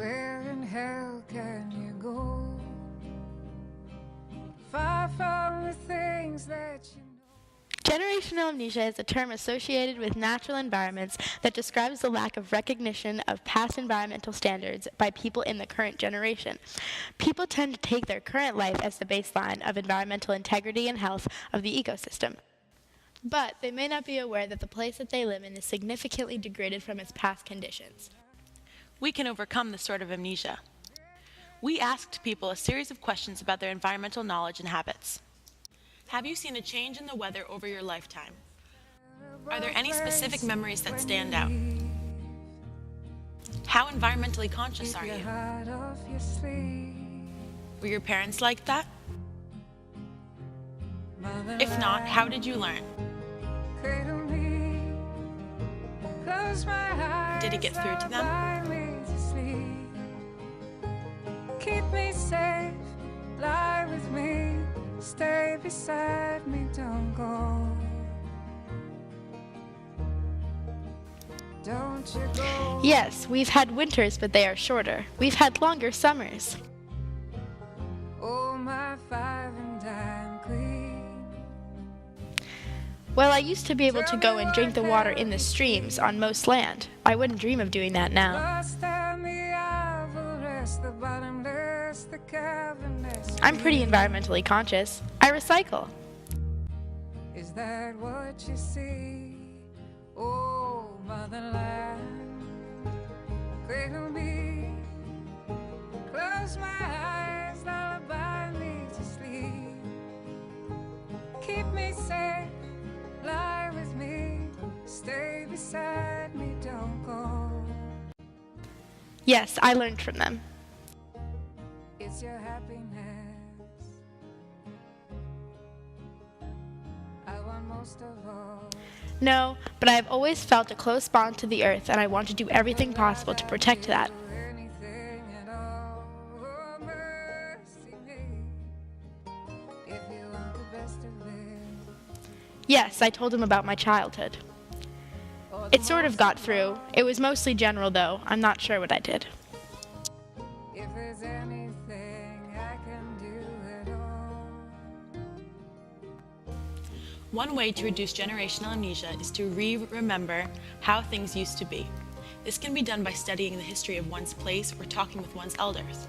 Where in hell can you go? Far from the things that you know. Generational amnesia is a term associated with natural environments that describes the lack of recognition of past environmental standards by people in the current generation. People tend to take their current life as the baseline of environmental integrity and health of the ecosystem. But they may not be aware that the place that they live in is significantly degraded from its past conditions. We can overcome this sort of amnesia. We asked people a series of questions about their environmental knowledge and habits. Have you seen a change in the weather over your lifetime? Are there any specific memories that stand out? How environmentally conscious are you? Were your parents like that? If not, how did you learn? Did it get through to them? Keep me safe, lie with me, stay beside me, don't go. Don't you go. Yes, we've had winters, but they are shorter. We've had longer summers. Oh, my five and dime queen. Well, I used to be able to go and drink the water in the streams on most land. I wouldn't dream of doing that now. I'm pretty environmentally conscious. I recycle. Is that what you see? Oh, motherland, cradle me, close my eyes, lullaby me to sleep. Keep me safe, lie with me, stay beside me, don't go. Yes, I learned from them. It's your happiness I want most of all. No, but I have always felt a close bond to the earth, and I want to do everything possible to protect that. Anything at all, oh, mercy me, if you want the best of it. Yes, I told him about my childhood. It sort of got through. It was mostly general, though. I'm not sure what I did. If there's anything I can do at all. One way to reduce generational amnesia is to remember how things used to be. This can be done by studying the history of one's place or talking with one's elders.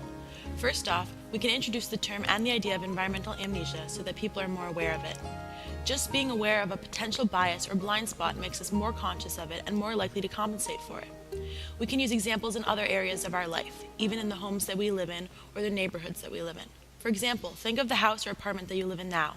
First off, we can introduce the term and the idea of environmental amnesia so that people are more aware of it. Just being aware of a potential bias or blind spot makes us more conscious of it and more likely to compensate for it. We can use examples in other areas of our life, even in the homes that we live in or the neighborhoods that we live in. For example, think of the house or apartment that you live in now.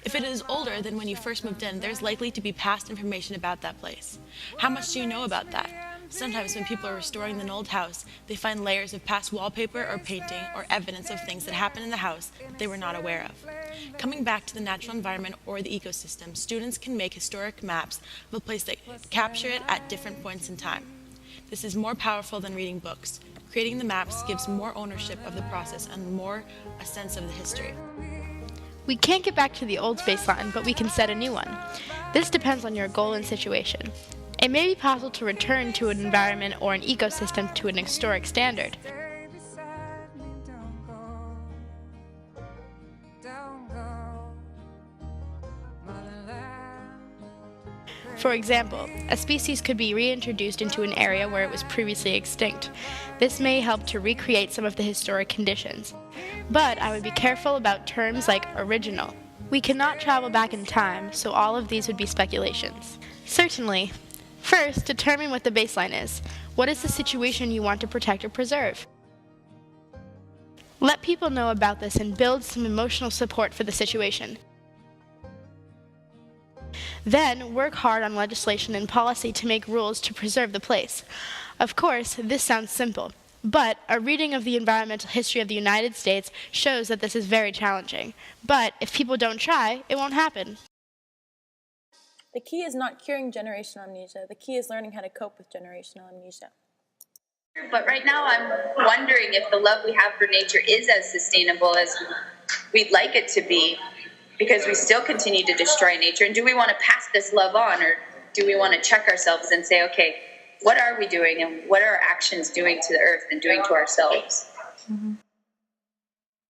If it is older than when you first moved in, there's likely to be past information about that place. How much do you know about that? Sometimes when people are restoring an old house, they find layers of past wallpaper or painting or evidence of things that happened in the house that they were not aware of. Coming back to the natural environment or the ecosystem, students can make historic maps of a place that capture it at different points in time. This is more powerful than reading books. Creating the maps gives more ownership of the process and more a sense of the history. We can't get back to the old baseline, but we can set a new one. This depends on your goal and situation. It may be possible to return to an environment or an ecosystem to an historic standard. Stay beside me, don't go. Don't go. Motherland. For example, a species could be reintroduced into an area where it was previously extinct. This may help to recreate some of the historic conditions. But I would be careful about terms like original. We cannot travel back in time, so all of these would be speculations. Certainly. First, determine what the baseline is. What is the situation you want to protect or preserve? Let people know about this and build some emotional support for the situation. Then, work hard on legislation and policy to make rules to preserve the place. Of course, this sounds simple, but a reading of the environmental history of the United States shows that this is very challenging. But if people don't try, it won't happen. The key is not curing generational amnesia. The key is learning how to cope with generational amnesia. But right now I'm wondering if the love we have for nature is as sustainable as we'd like it to be, because we still continue to destroy nature. And do we want to pass this love on, or do we want to check ourselves and say, okay, what are we doing and what are our actions doing to the earth and doing to ourselves? Mm-hmm.